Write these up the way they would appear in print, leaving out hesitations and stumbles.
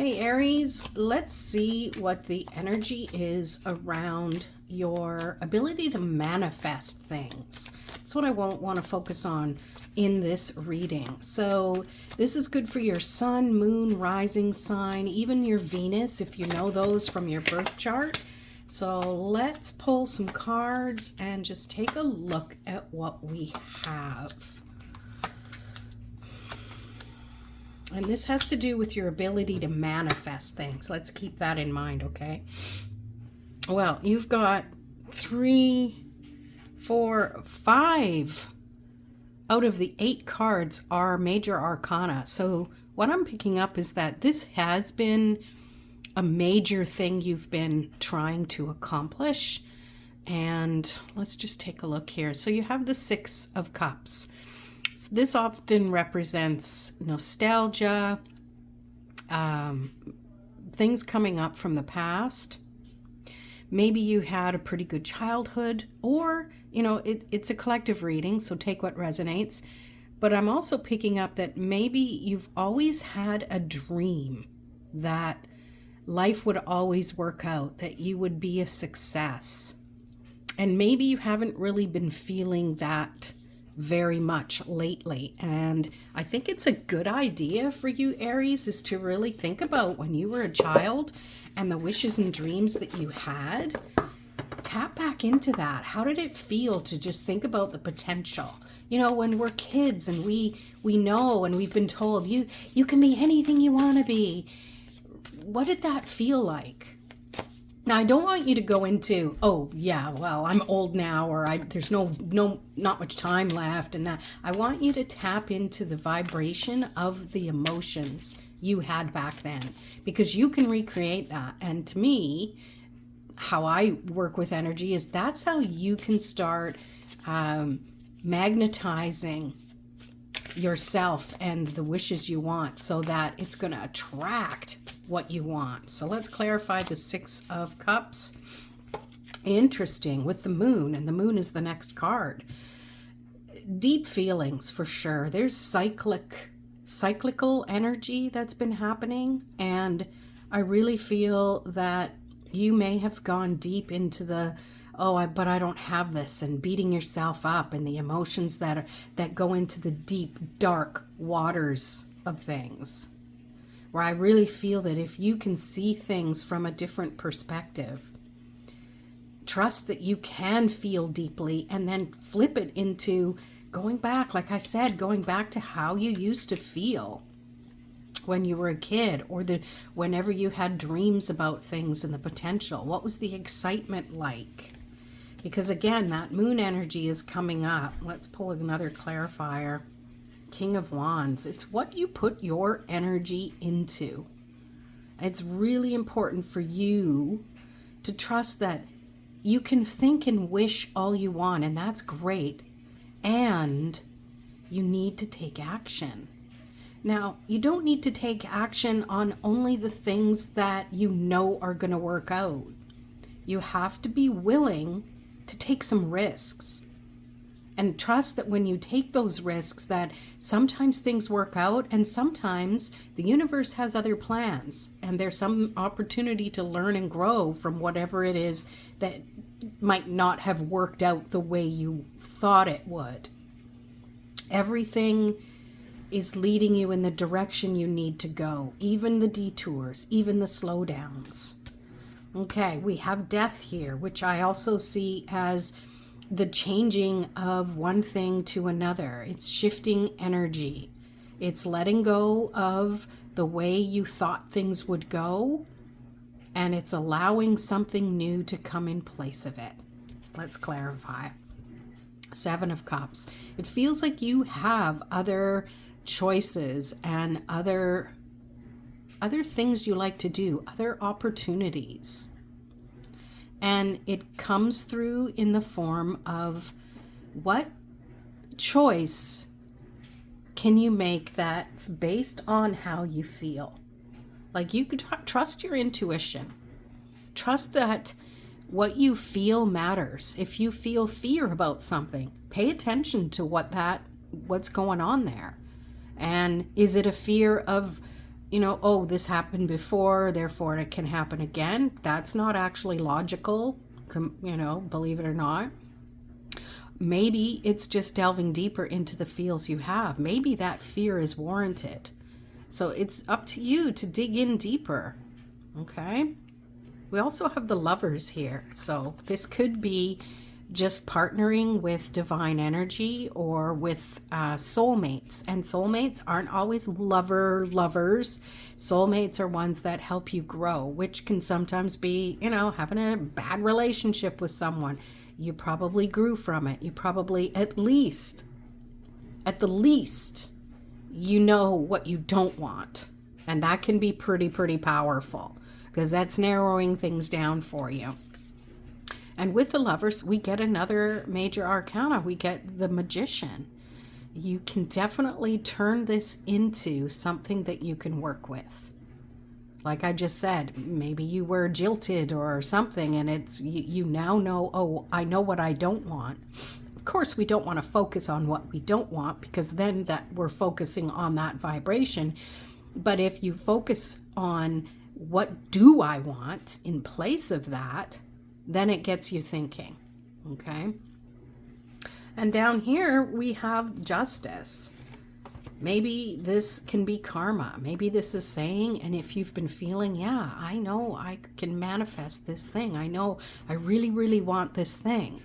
Hey Aries, let's see what the energy is around your ability to manifest things. That's what I want to focus on in this reading. So this is good for your sun, moon, rising sign, even your Venus, if you know those from your birth chart. So let's pull some cards and just take a look at what we have. And this has to do with your ability to manifest things. Let's keep that in mind, okay? Well, you've got 3, 4, 5 out of the 8 cards are major arcana. So what I'm picking up is that this has been a major thing you've been trying to accomplish. And let's just take a look here. So you have the 6 of Cups. This often represents nostalgia, things coming up from the past. Maybe you had a pretty good childhood, or, it's a collective reading, so take what resonates. But I'm also picking up that maybe you've always had a dream that life would always work out, that you would be a success. And maybe you haven't really been feeling that very much lately. And I think it's a good idea for you, Aries, is to really think about when you were a child and the wishes and dreams that you had. Tap back into that. How did it feel to just think about the potential? When we're kids and we know and we've been told you can be anything you want to be. What did that feel like? Now, I don't want you to go into, oh, yeah, well, I'm old now, or there's not much time left, and that. I want you to tap into the vibration of the emotions you had back then, because you can recreate that. And to me, how I work with energy is that's how you can start magnetizing yourself and the wishes you want, so that it's going to attract what you want. So let's clarify the 6 of Cups. Interesting with the moon, and the moon is the next card. Deep feelings for sure. There's cyclical energy that's been happening, and I really feel that you may have gone deep into the but I don't have this, and beating yourself up, and the emotions that go into the deep, dark waters of things. Where I really feel that if you can see things from a different perspective, trust that you can feel deeply, and then flip it into going back, like I said, going back to how you used to feel when you were a kid, or whenever you had dreams about things and the potential. What was the excitement like? Because again, that moon energy is coming up. Let's pull another clarifier. King of Wands. It's what you put your energy into. It's really important for you to trust that you can think and wish all you want, and that's great. And you need to take action. Now, you don't need to take action on only the things that you know are going to work out. You have to be willing to take some risks. And trust that when you take those risks, that sometimes things work out, and sometimes the universe has other plans, and there's some opportunity to learn and grow from whatever it is that might not have worked out the way you thought it would. Everything is leading you in the direction you need to go, even the detours, even the slowdowns. Okay, we have death here, which I also see as the changing of one thing to another. It's shifting energy. It's letting go of the way you thought things would go, and it's allowing something new to come in place of it. Let's clarify. 7 of Cups. It feels like you have other choices and other things you like to do, other opportunities. And it comes through in the form of what choice can you make that's based on how you feel. Like, you could trust your intuition. Trust that what you feel matters. If you feel fear about something, pay attention to what's going on there. And is it a fear of oh, this happened before, therefore it can happen again. That's not actually logical, believe it or not. Maybe it's just delving deeper into the feels you have. Maybe that fear is warranted. So it's up to you to dig in deeper. Okay? We also have the Lovers here. So this could be just partnering with divine energy or with soulmates. And soulmates aren't always lovers. Soulmates are ones that help you grow, which can sometimes be, having a bad relationship with someone. You probably grew from it. You probably, at the least, you know what you don't want. And that can be pretty powerful, because that's narrowing things down for you. And with the Lovers, we get another major arcana. We get the Magician. You can definitely turn this into something that you can work with. Like I just said, maybe you were jilted or something, and it's you now know, oh, I know what I don't want. Of course, we don't want to focus on what we don't want, because then that we're focusing on that vibration. But if you focus on what do I want in place of that, then it gets you thinking. Okay? And down here we have Justice. Maybe this can be karma. Maybe this is saying, and if you've been feeling, yeah, I know I can manifest this thing. I know I really want this thing.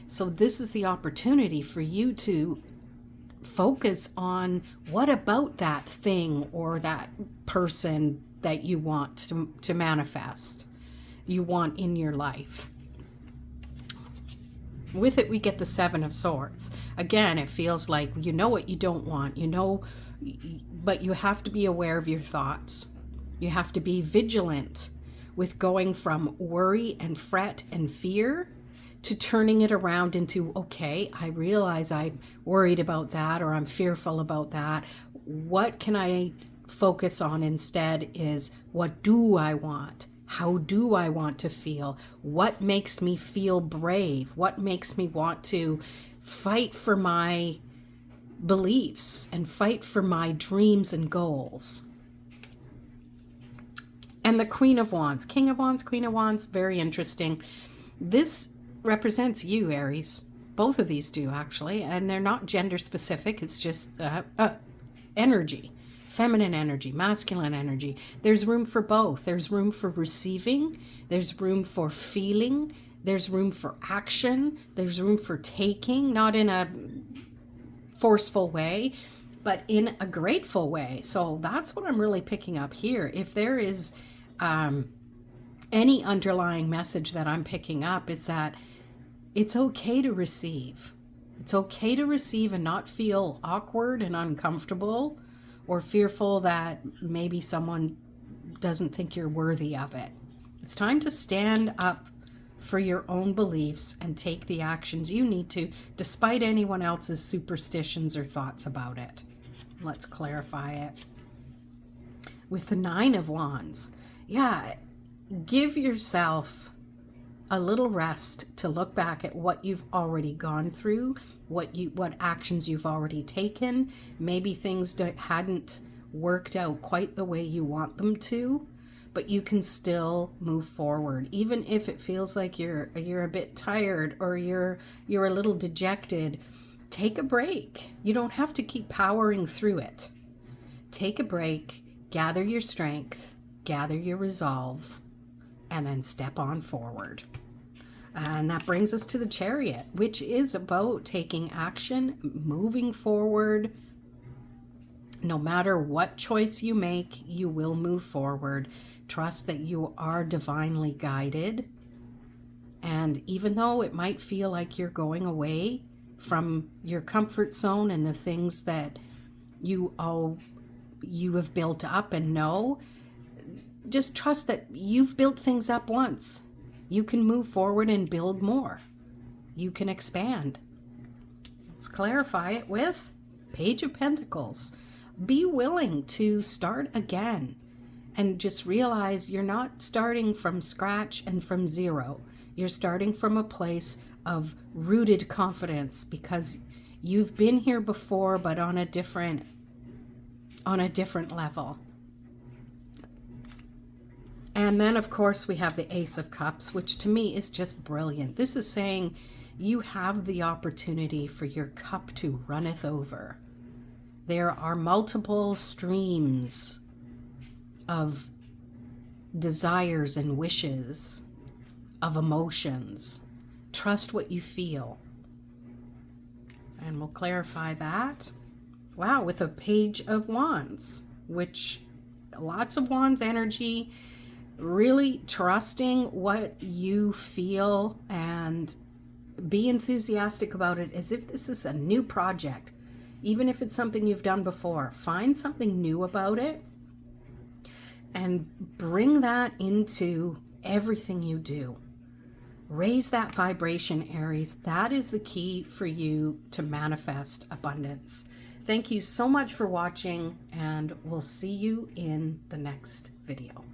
So this is the opportunity for you to focus on what about that thing or that person that you want to manifest, you want in your life. With it, we get the Seven of Swords. Again, it feels like you know what you don't want, but you have to be aware of your thoughts. You have to be vigilant with going from worry and fret and fear to turning it around into, okay, I realize I'm worried about that, or I'm fearful about that. What can I focus on instead is, what do I want? How do I want to feel? What makes me feel brave? What makes me want to fight for my beliefs and fight for my dreams and goals? And the Queen of Wands, King of Wands, Queen of Wands, very interesting. This represents you, Aries. Both of these do, actually, and they're not gender specific. It's just energy. Feminine energy, masculine energy. There's room for both. There's room for receiving. There's room for feeling. There's room for action. There's room for taking, not in a forceful way, but in a grateful way. So that's what I'm really picking up here. If there is any underlying message that I'm picking up, is that it's okay to receive. It's okay to receive and not feel awkward and uncomfortable, or fearful that maybe someone doesn't think you're worthy of it. It's time to stand up for your own beliefs and take the actions you need to, despite anyone else's superstitions or thoughts about it. Let's clarify it. With the Nine of Wands, give yourself a little rest to look back at what you've already gone through, what actions you've already taken. Maybe things that hadn't worked out quite the way you want them to, but you can still move forward, even if it feels like you're a bit tired or you're a little dejected. Take a break. You don't have to keep powering through it. Take a break, gather your strength, gather your resolve, and then step on forward. And that brings us to the Chariot, which is about taking action, moving forward. No matter what choice you make, you will move forward. Trust that you are divinely guided. And even though it might feel like you're going away from your comfort zone and the things that you have built up and know, just trust that you've built things up once. You can move forward and build more. You can expand. Let's clarify it with Page of Pentacles. Be willing to start again and just realize you're not starting from scratch and from zero. You're starting from a place of rooted confidence because you've been here before, but on a different level. And then, of course, we have the Ace of Cups, which to me is just brilliant. This is saying you have the opportunity for your cup to runneth over. There are multiple streams of desires and wishes, of emotions. Trust what you feel. And we'll clarify that. Wow, with a Page of Wands, which lots of Wands energy, really trusting what you feel and be enthusiastic about it as if this is a new project. Even if it's something you've done before, find something new about it and bring that into everything you do. Raise that vibration, Aries. That is the key for you to manifest abundance. Thank you so much for watching, and we'll see you in the next video.